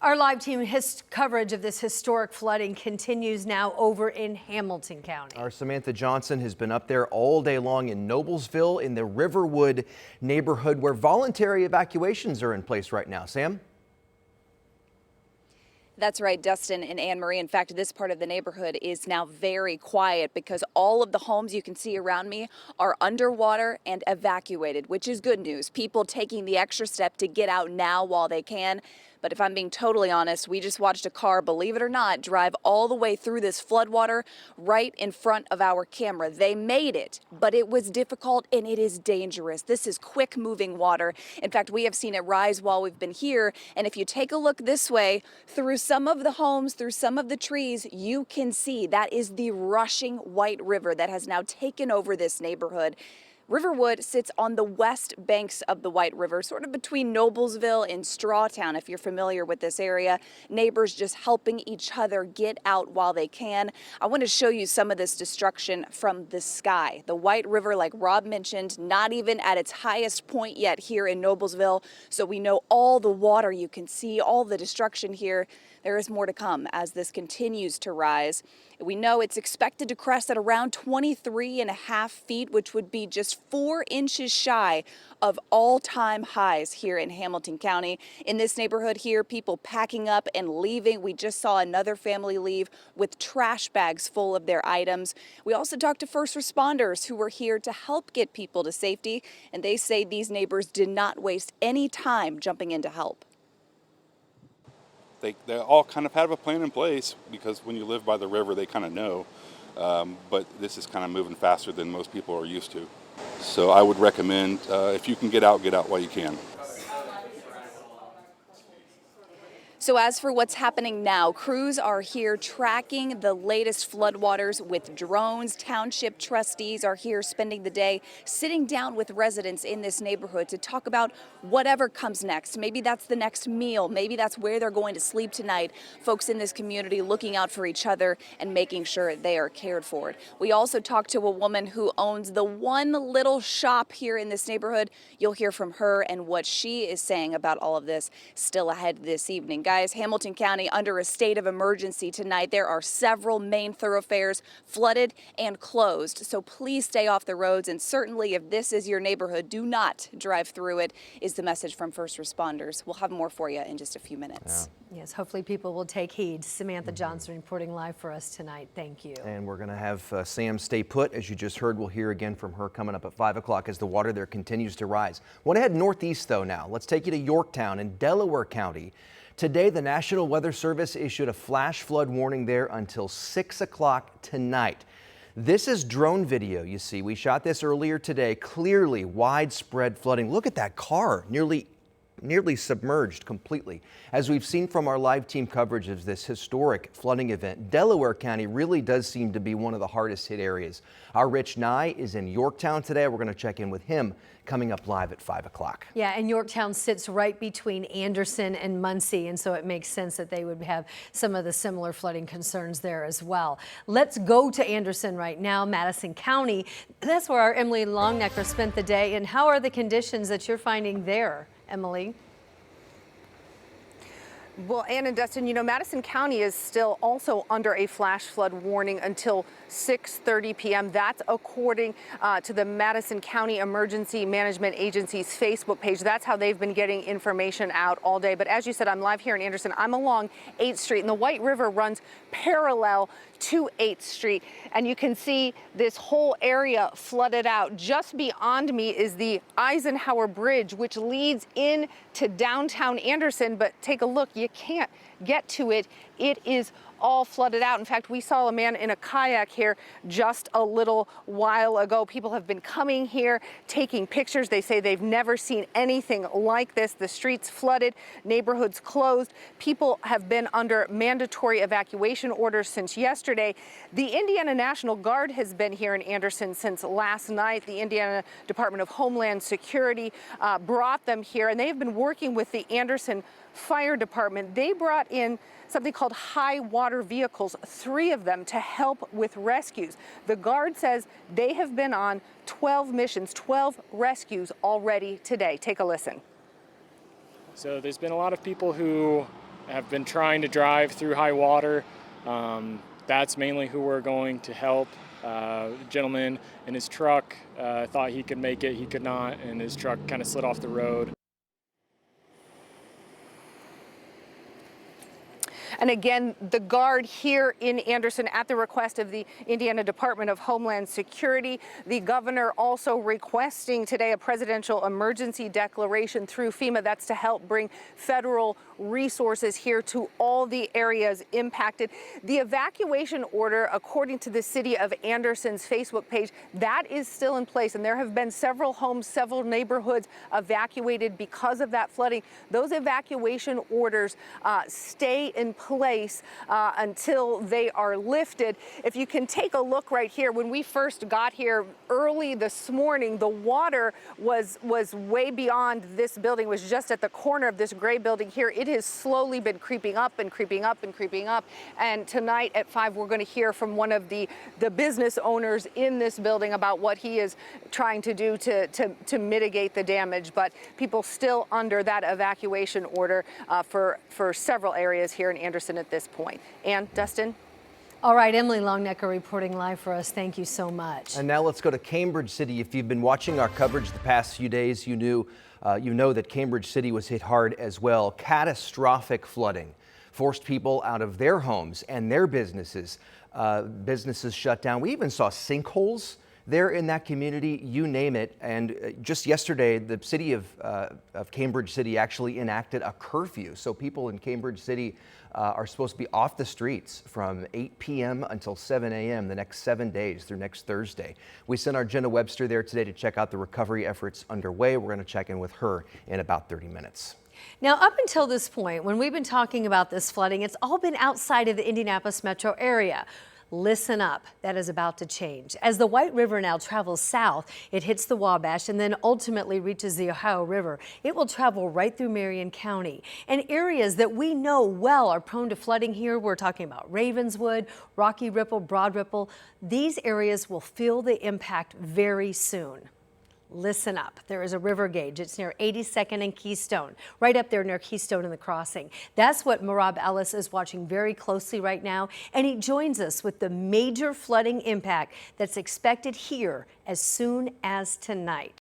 Our live team coverage of this historic flooding continues now over in Hamilton County. Our Samantha Johnson has been up there all day long in Noblesville in the Riverwood neighborhood where voluntary evacuations are in place right now. Sam? That's right, Dustin and Anne Marie. In fact, this part of the neighborhood is now very quiet because all of the homes you can see around me are underwater and evacuated, which is good news. People taking the extra step to get out now while they can. But if I'm being totally honest, we just watched a car, believe it or not, drive all the way through this floodwater right in front of our camera. They made it, but it was difficult and it is dangerous. This is quick moving water. In fact, we have seen it rise while we've been here. And if you take a look this way, through some of the homes, through some of the trees, you can see that is the rushing White River that has now taken over this neighborhood. Riverwood sits on the west banks of the White River, sort of between Noblesville and Strawtown, if you're familiar with this area. Neighbors just helping each other get out while they can. I want to show you some of this destruction from the sky. The White River, like Rob mentioned, not even at its highest point yet here in Noblesville. So we know all the water you can see, all the destruction here. There is more to come as this continues to rise. We know it's expected to crest at around 23.5 feet, which would be just 4 inches shy of all-time highs here in Hamilton County. In this neighborhood here, people packing up and leaving. We just saw another family leave with trash bags full of their items. We also talked to first responders who were here to help get people to safety, and they say these neighbors did not waste any time jumping in to help. They all kind of have a plan in place because when you live by the river, they kind of know. But this is kind of moving faster than most people are used to. So I would recommend if you can get out while you can. So as for what's happening now, crews are here tracking the latest floodwaters with drones. Township trustees are here spending the day sitting down with residents in this neighborhood to talk about whatever comes next. Maybe that's the next meal. Maybe that's where they're going to sleep tonight. Folks in this community looking out for each other and making sure they are cared for. We also talked to a woman who owns the one little shop here in this neighborhood. You'll hear from her and what she is saying about all of this still ahead this evening. Guys, Hamilton County under a state of emergency tonight. There are several main thoroughfares flooded and closed, so please stay off the roads, and certainly if this is your neighborhood, do not drive through it, is the message from first responders. We'll have more for you in just a few minutes. Yeah. Yes, hopefully people will take heed. Samantha Johnson reporting live for us tonight. Thank you. And we're going to have Sam stay put. As you just heard, we'll hear again from her coming up at 5 o'clock as the water there continues to rise. Want to head northeast, though, now. Let's take you to Yorktown in Delaware County. Today, the National Weather Service issued a flash flood warning there until 6 o'clock tonight. This is drone video, you see. We shot this earlier today. Clearly widespread flooding. Look at that car, nearly submerged completely. As we've seen from our live team coverage of this historic flooding event, Delaware County really does seem to be one of the hardest hit areas. Our Rich Nye is in Yorktown today. We're going to check in with him coming up live at 5 o'clock. Yeah, and Yorktown sits right between Anderson and Muncie, and so it makes sense that they would have some of the similar flooding concerns there as well. Let's go to Anderson right now, Madison County. That's where our Emily Longnecker spent the day. And how are the conditions that you're finding there, Emily? Well, Ann and Dustin, you know, Madison County is still also under a flash flood warning until 6:30 p.m. That's according to the Madison County Emergency Management Agency's Facebook page. That's how they've been getting information out all day. But as you said, I'm live here in Anderson. I'm along 8th Street, and the White River runs parallel to 8th Street. And you can see this whole area flooded out. Just beyond me is the Eisenhower Bridge, which leads in to downtown Anderson. But take a look, you can't get to it. It is all flooded out. In fact, we saw a man in a kayak here just a little while ago. People have been coming here, taking pictures. They say they've never seen anything like this. The streets flooded, neighborhoods closed. People have been under mandatory evacuation orders since yesterday. The Indiana National Guard has been here in Anderson since last night. The Indiana Department of Homeland Security brought them here, and they've been working with the Anderson Fire Department. They brought in something called high water vehicles, 3 of them, to help with rescues. The Guard says they have been on 12 missions, 12 rescues already today. Take a listen. So there's been a lot of people who have been trying to drive through high water. That's mainly who we're going to help. A gentleman in his truck thought he could make it, he could not, and his truck kind of slid off the road. And again, the guard here in Anderson at the request of the Indiana Department of Homeland Security. The governor also requesting today a presidential emergency declaration through FEMA. That's to help bring federal resources here to all the areas impacted. The evacuation order, according to the city of Anderson's Facebook page, that is still in place. And there have been several homes, several neighborhoods evacuated because of that flooding. Those evacuation orders stay in place until they are lifted. If you can take a look right here, when we first got here early this morning, the water was way beyond this building. It was just at the corner of this gray building here. It has slowly been creeping up and creeping up and creeping up. And tonight at 5, we're going to hear from one of the business owners in this building about what he is trying to do to mitigate the damage. But people still under that evacuation order for several areas here in Anderson at this point. And Dustin? All right, Emily Longnecker reporting live for us. Thank you so much. And now let's go to Cambridge City. If you've been watching our coverage the past few days, you know that Cambridge City was hit hard as well. Catastrophic flooding forced people out of their homes and their businesses. Businesses shut down. We even saw sinkholes there in that community, you name it. And just yesterday, the city of Cambridge City actually enacted a curfew. So people in Cambridge City are supposed to be off the streets from 8 p.m. until 7 a.m. the next 7 days through next Thursday. We sent our Jenna Webster there today to check out the recovery efforts underway. We're going to check in with her in about 30 minutes. Now, up until this point, when we've been talking about this flooding, it's all been outside of the Indianapolis metro area. Listen up, that is about to change. As the White River now travels south, it hits the Wabash and then ultimately reaches the Ohio River. It will travel right through Marion County. And areas that we know well are prone to flooding here, we're talking about Ravenswood, Rocky Ripple, Broad Ripple. These areas will feel the impact very soon. Listen up. There is a river gauge. It's near 82nd and Keystone, right up there near Keystone and the Crossing. That's what Marab Ellis is watching very closely right now, and he joins us with the major flooding impact that's expected here as soon as tonight.